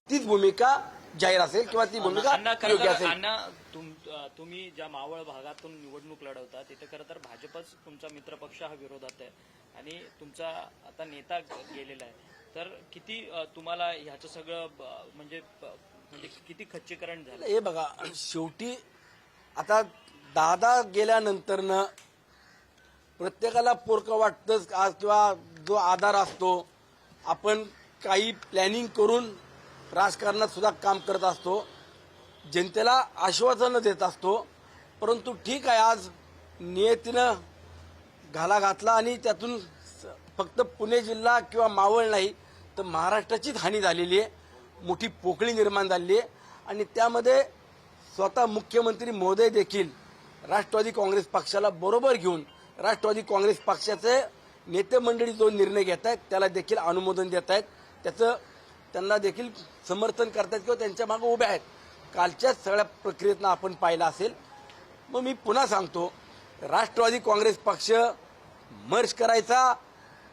तीच भूमिका जाहीर असेल किंवा ती भूमिका योग्य असेल. अण्णा, तुम्ही ज्या मावळ भागातून निवडणूक लढवता तिथे खरं तर भाजपच तुमचा मित्रपक्ष हा विरोधात आहे आणि तुमचा आता नेता गेलेला आहे. तर किती तुम्हाला ह्याचं सगळं म्हणजे किती खच्चीकरण झालं? हे बघा, शेवटी आता दादा गेल्यानंतरनं प्रत्येकाला पोरकं वाटतंच किंवा जो आधार असतो, आपण काही प्लॅनिंग करून राजकारणात सुद्धा काम करत असतो, जनतेला आश्वासनं देत असतो. परंतु ठीक आहे, आज नियतीनं घाला घातला आणि त्यातून फक्त पुणे जिल्हा किंवा मावळ नाही तर महाराष्ट्राचीच हानी झालेली आहे, मोठी पोकळी निर्माण झालेली आहे. आणि त्यामध्ये स्वतः मुख्यमंत्री महोदय देखील राष्ट्रवादी काँग्रेस पक्षाला बरोबर घेऊन राष्ट्रवादी काँग्रेस पक्षाचे नेते मंडळी जो निर्णय घेत आहेत त्याला देखील अनुमोदन देत आहेत, त्याचं त्यांना देखील समर्थन करतात किंवा त्यांच्या मागे उभे आहेत. कालच्याच सगळ्या प्रक्रियेतनं आपण पाहिलं असेल. मग मी पुन्हा सांगतो, राष्ट्रवादी काँग्रेस पक्ष मर्ज करायचा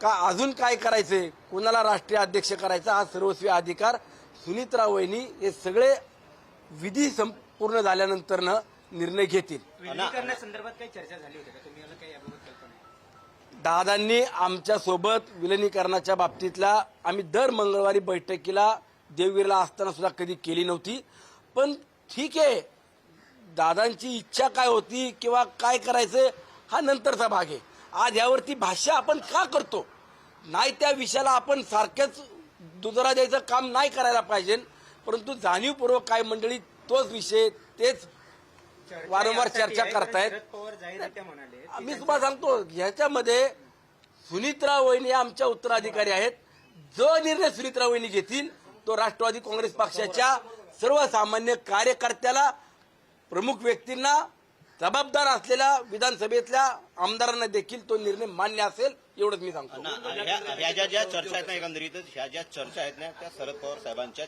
का अजून काय करायचंय, कुणाला राष्ट्रीय अध्यक्ष करायचा हा सर्वस्वी अधिकार सुनीत्रा वहिनी हे सगळे विधी संपूर्ण झाल्यानंतरनं निर्णय घेतील. विलीनीकरणासंदर्भात काही चर्चा झाली होती का? तुम्ही याला काही याबाबत कल्पना आहे? दादांनी आमच्या सोबत विलिनीकरणाच्या बाबतीतला आम्ही दर मंगळवारी बैठकीला देवगिरीला असताना सुद्धा कधी केली नव्हती. पण ठीक आहे, दादांची इच्छा काय होती किंवा काय करायचं हा नंतरचा भाग आहे. आज यावरती भाष्य आपण का करतो? नाही त्या विषयाला आपण सारख्याच दुजोरा द्यायचं काम नाही करायला पाहिजे. परंतु जाणीवपूर्वक काय मंडळी तोच विषय तेच वारंवार चर्चा करतायत. शरद पवार जाहीररित्या म्हणाले, मी तुम्हाला सांगतो, ह्याच्यामध्ये सुनीत्रा वहिनी आमच्या उत्तराधिकारी आहेत. जो निर्णय सुनीत्रा वहिनी घेतील तो राष्ट्रवादी काँग्रेस पक्षाच्या सर्वसामान्य कार्यकर्त्याला, प्रमुख व्यक्तींना, जबाबदार असलेल्या विधानसभेतल्या आमदारांना देखील तो निर्णय मान्य असेल, एवढंच मी सांगतो. ह्या ज्या चर्चा आहेत ना, एकंदरीतच ह्या ज्या चर्चा आहेत ना त्या शरद पवार साहेबांच्या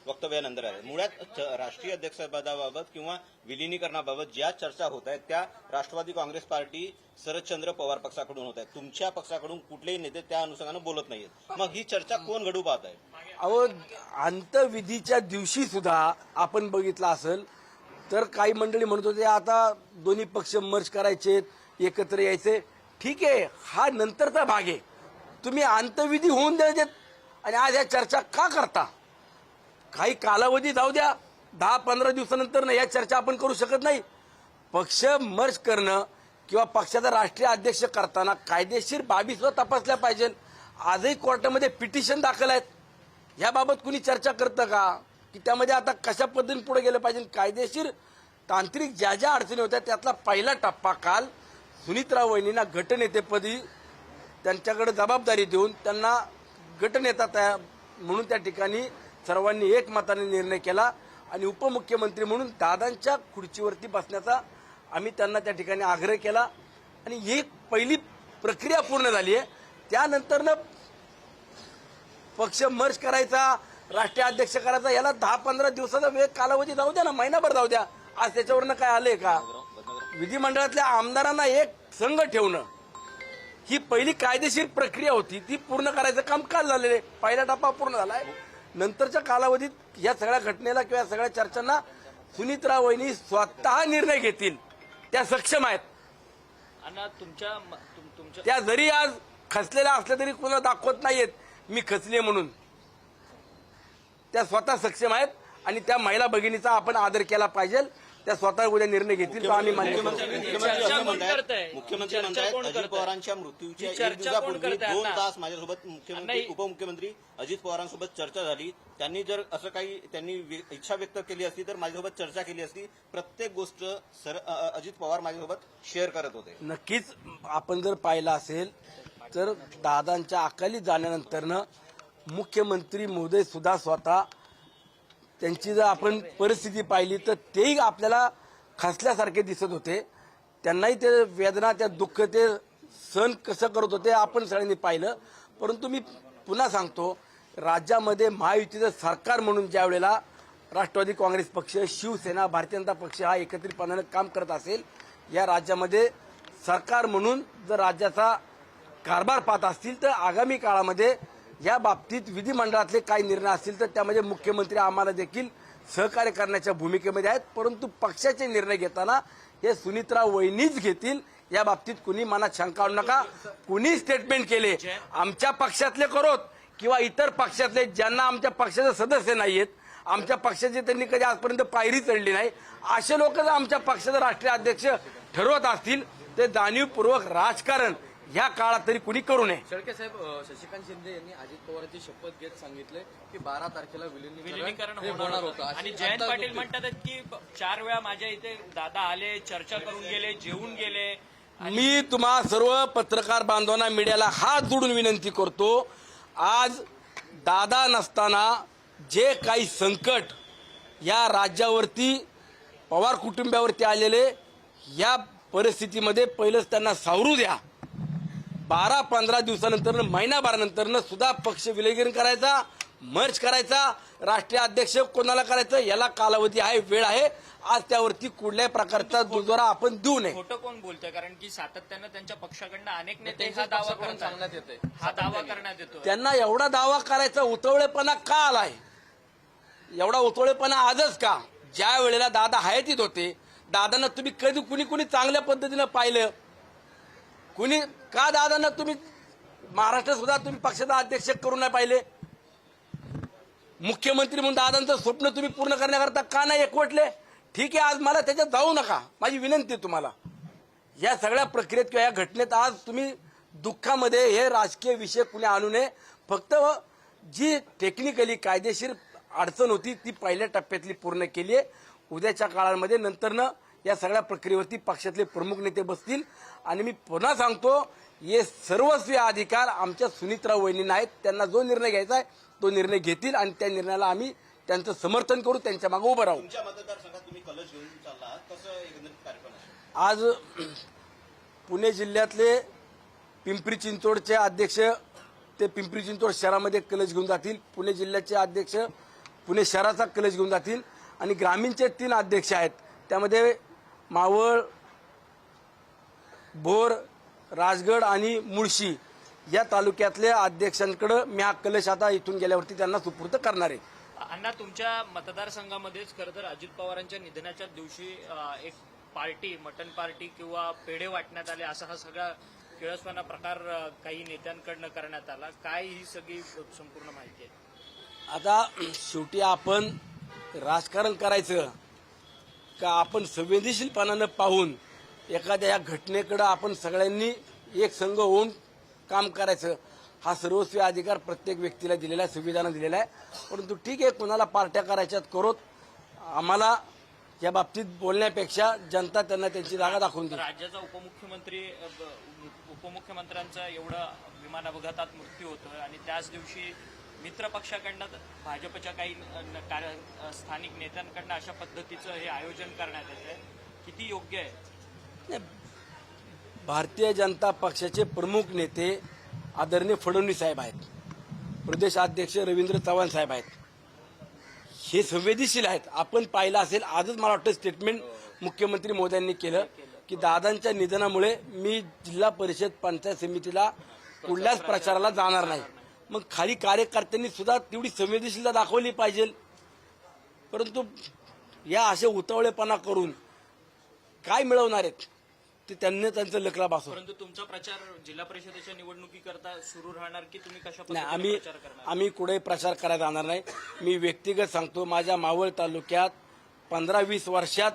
वक्तव्यानंतर आहेत. मुळात राष्ट्रीय अध्यक्षपदाबाबत किंवा विलिनीकरणाबाबत ज्या चर्चा होत आहेत त्या राष्ट्रवादी काँग्रेस पार्टी शरदचंद्र पवार पक्षाकडून होत आहेत. तुमच्या पक्षाकडून कुठलेही नेते त्या अनुषंगानं बोलत नाहीत. मग ही चर्चा कोण घडू पाहत आहे? अहो, अंतविधीच्या दिवशी सुद्धा आपण बघितलं असेल तर काही मंडळी म्हणत होते आता दोन्ही पक्ष मर्ज करायचे, एकत्र यायचे. ठीक आहे, हा नंतरचा भाग आहे. तुम्ही अंतविधी होऊन द्यायचे आणि आज या चर्चा का करता? काही कालावधी जाऊ द्या, 10-15 दिवसानंतर या चर्चा आपण करू शकत नाही. पक्ष मर्ज करणं किंवा पक्षाचा राष्ट्रीय अध्यक्ष करताना कायदेशीर बाबी सुद्धा तपासल्या पाहिजे. आजही कोर्टामध्ये पिटिशन दाखल आहेत. याबाबत कुणी चर्चा करतं का की त्यामध्ये आता कशा पद्धतीने पुढे गेलं पाहिजे? कायदेशीर तांत्रिक ज्या ज्या अडचणी होत्या त्यातला पहिला टप्पा काल सुनीत्रा वहिनींना गटनेतेपदी त्यांच्याकडे जबाबदारी देऊन त्यांना गटनेता तयार म्हणून त्या ठिकाणी सर्वांनी एकमताने निर्णय केला आणि उपमुख्यमंत्री म्हणून दादांच्या खुर्चीवरती बसण्याचा आम्ही त्यांना त्या ठिकाणी आग्रह केला आणि ही पहिली प्रक्रिया पूर्ण झाली आहे. त्यानंतरनं पक्ष मर्ज करायचा, राष्ट्रीय अध्यक्ष करायचा, याला 10-15 दिवसाचा वेळ कालावधी जाऊ द्या ना, महिनाभर जाऊ द्या. आज त्याच्यावरनं काय आलंय का? विधिमंडळातल्या आमदारांना एक संघ ठेवणं ही पहिली कायदेशीर प्रक्रिया होती, ती पूर्ण करायचं काम काल झालेलं आहे. पहिला टप्पा पूर्ण झालाय. नंतरच्या कालावधीत या सगळ्या घटनेला किंवा सगळ्या चर्चांना सुनीत्रा वहिनी स्वतः निर्णय घेतील, त्या सक्षम आहेत. अण्णा, तुमच्या त्या जरी आज खचलेल्या असल्या तरी कुणाला दाखवत नाहीयेत मी खचले म्हणून. त्या स्वतः सक्षम आहेत आणि त्या महिला भगिनीचा आपण आदर केला पाहिजे. त्या स्वतः उद्या निर्णय घेतील तो आम्ही मान्य करू. मुख्यमंत्री म्हणतायत अजित पवारांच्या मृत्यूच्या एक दिवसापूर्वी 2 तास माझ्यासोबत मुख्यमंत्री उपमुख्यमंत्री अजित पवारांसोबत चर्चा झाली. त्यांनी जर असं काही त्यांनी इच्छा व्यक्त केली असती तर माझ्यासोबत चर्चा केली असती. प्रत्येक गोष्ट अजित पवार माझ्यासोबत शेअर करत होते. नक्कीच आपण जर पाहिलं असेल तर दादांच्या अकाली जाण्यानंतरनं मुख्यमंत्री महोदय सुद्धा स्वतः त्यांची जर आपण परिस्थिती पाहिली तर तेही आपल्याला खचल्यासारखे दिसत होते. त्यांनाही ते वेदना, त्या दुःख ते सहन कसं करत होते आपण सगळ्यांनी पाहिलं. परंतु मी पुन्हा सांगतो, राज्यामध्ये महायुतीचं सरकार म्हणून ज्या वेळेला राष्ट्रवादी काँग्रेस पक्ष, शिवसेना, भारतीय जनता पक्ष हा एकत्रितपणाने काम करत असेल, या राज्यामध्ये सरकार म्हणून जर राज्याचा कारभार पाहत असतील तर आगामी काळामध्ये या बाबतीत विधिमंडळातले काही निर्णय असतील तर त्यामध्ये मुख्यमंत्री आम्हाला देखील सहकार्य करण्याच्या भूमिकेमध्ये आहेत, परंतु पक्षाचे निर्णय घेताना हे सुनीतराव वहिनीच घेतील. या बाबतीत कुणी मनात शंका आणू नका. कुणी स्टेटमेंट केले आमच्या पक्षातले करोत किंवा इतर पक्षातले ज्यांना आमच्या पक्षाचे सदस्य नाहीयेत, आमच्या पक्षाचे त्यांनी कधी आजपर्यंत पायरी चढली नाही, असे लोक जर आमच्या पक्षाचे राष्ट्रीय अध्यक्ष ठरवत असतील ते जाणीवपूर्वक राजकारण ह्या काळात तरी कुणी करू नये. शेळके साहेब, शशिकांत शिंदे यांनी अजित पवारांची शपथ घेत सांगितले की 12 तारखेला विलिनीकरण हे होणार होतं. आणि जयंत पाटील म्हणतात की 4 वेळा माझ्या इथे दादा आले, चर्चा करून गेले, जेवून गेले. मी तुम्हा सर्व पत्रकार बांधवांना, मीडियाला हात जोडून विनंती करतो, आज दादा नसताना जे काही संकट या राज्यावरती पवार कुटुंबावरती आलेले, या परिस्थितीमध्ये पहिलंच त्यांना सावरू द्या. 12-15 दिवसानंतर, महिनाभरानंतर सुद्धा पक्ष विलगीकरण करायचा, मर्ज करायचा, राष्ट्रीय अध्यक्ष कोणाला करायचं याला कालावधी आहे, वेळ आहे. आज त्यावरती कुठल्याही प्रकारचा दुजोरा आपण देऊ नये. खोटं कोण बोलतोय? कारण की सातत्यानं त्यांच्या पक्षाकडनं अनेक नेते हा दावा सांगण्यात येते. हा दावा करण्यात येतो. त्यांना एवढा दावा करायचा उतवळेपणा का आलाय? एवढा उतवळेपणा आजच का? ज्या वेळेला दादा हयातीत होते, दादांना तुम्ही कधी कुणी चांगल्या पद्धतीनं पाहिलं? कुणी का दादांना तुम्ही महाराष्ट्रात सुद्धा तुम्ही पक्षाचा अध्यक्ष करून नाही पाहिले? मुख्यमंत्री म्हणून दादांचं स्वप्न तुम्ही पूर्ण करण्याकरता का नाही एकवटले? ठीक आहे, आज मला त्याच्यात जाऊ नका, माझी विनंती आहे तुम्हाला. या सगळ्या प्रक्रियेत किंवा या घटनेत आज तुम्ही दुःखामध्ये हे राजकीय विषय कुणी आणू नये. फक्त जी टेक्निकली कायदेशीर अडचण होती ती पहिल्या टप्प्यातली पूर्ण केली आहे. उद्याच्या काळामध्ये नंतरनं या सगळ्या प्रक्रियेवरती पक्षातले प्रमुख नेते बसतील. आणि मी पुन्हा सांगतो, हे सर्वस्वी अधिकार आमच्या सुनीतराव वहिनींना आहेत. त्यांना जो निर्णय घ्यायचा आहे तो निर्णय घेतील आणि त्या निर्णयाला आम्ही त्यांचं समर्थन करू, त्यांच्या मागे उभं राहू. तुमच्या मतदारसंघात तुम्ही कलश घेऊन चालला, कसं एकंदरीत कार्यक्रम आहे? आज पुणे जिल्ह्यातले पिंपरी चिंचवडचे अध्यक्ष ते पिंपरी चिंचवड शहरामध्ये कलश घेऊन जातील, पुणे जिल्ह्याचे अध्यक्ष पुणे शहराचा कलश घेऊन जातील आणि ग्रामीणचे 3 अध्यक्ष आहेत. त्यामध्ये मावळ, भोर, राजगड आणि मुळशी या तालुक्यातल्या अध्यक्षांकडे मी हा कलश आता इथून गेल्यावरती त्यांना सुपूर्द करणार आहे. अण्णा, तुमच्या मतदारसंघामध्येच खरं तर अजित पवारांच्या निधनाच्या दिवशी एक पार्टी, मटन पार्टी किंवा पेढे वाटण्यात आले, असा हा सगळा किळसवाना प्रकार काही नेत्यांकडनं करण्यात आला. काय ही सगळी संपूर्ण माहिती आहे? आता शेवटी आपण राजकारण करायचं का आपण संवेदनशीलपणानं पाहून एखाद्या या घटनेकडे आपण सगळ्यांनी एक संघ होऊन काम करायचं, हा सर्वस्वी अधिकार प्रत्येक व्यक्तीला दिलेला आहे, संविधानाने दिलेला आहे. परंतु ठीक आहे, कोणाला पार्ट्या करायच्यात करोत. आम्हाला या बाबतीत बोलण्यापेक्षा जनता त्यांना त्यांची जागा दाखवून देईल. राज्याचा उपमुख्यमंत्र्यांचा एवढा विमान अपघातात मृत्यू होतोय आणि त्याच दिवशी मित्र पक्षाकडनं भाजपच्या काही स्थानिक नेत्यांकडनं अशा पद्धतीचं हे आयोजन करण्यात येतंय, किती योग्य आहे? भारतीय जनता पक्षाचे प्रमुख नेते आदरणीय फडणवीस साहेब आहेत, प्रदेशाध्यक्ष रवींद्र चव्हाण साहेब आहेत, हे संवेदनशील आहेत. आपण पाहिलं असेल, आजच मला वाटतं स्टेटमेंट मुख्यमंत्री मोदयांनी केलं की दादांच्या निधनामुळे मी जिल्हा परिषद पंचायत समितीला कुठल्याच प्रचाराला जाणार नाही. मग खाली कार्यकर्त्यांनी सुद्धा तेवढी संवेदनशीलता दाखवली पाहिजे. परंतु या असे उतावळेपणा करून काय मिळवणार आहेत ते त्यांनी त्यांचं लकला भासव. परंतु तुमचा प्रचार जिल्हा परिषदेच्या निवडणुकीकरता सुरू राहणार की तुम्ही कशा नाही, पद्धतीने प्रचार करणार? आम्ही कुठेही प्रचार करायला जाणार नाही. मी व्यक्तिगत सांगतो, माझ्या मावळ तालुक्यात 15-20 वर्षात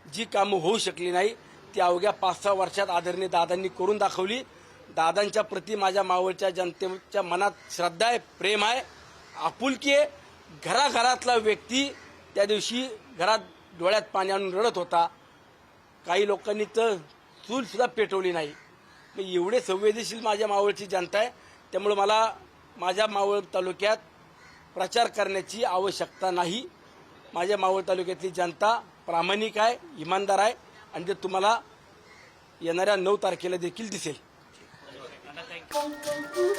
जी कामं होऊ शकली नाही ती अवघ्या 5-6 वर्षात आदरणीय दादांनी करून दाखवली. दादांच्या प्रती माझ्या मावळच्या जनतेच्या मनात श्रद्धा आहे, प्रेम आहे, आपुलकी आहे. घराघरातला व्यक्ती त्या दिवशी घरात डोळ्यात पाणी आणून रडत होता. काही लोकांनी तर चूल सुद्धा पेटवली नाही. एवढे संवेदनशील माझ्या मावळची जनता आहे. त्यामुळे मला माझ्या मावळ तालुक्यात प्रचार करण्याची आवश्यकता नाही. माझ्या मावळ तालुक्यातली जनता प्रामाणिक आहे, इमानदार आहे आणि ते तुम्हाला येणाऱ्या 9 तारखेला देखील दिसेल. थँक्यू.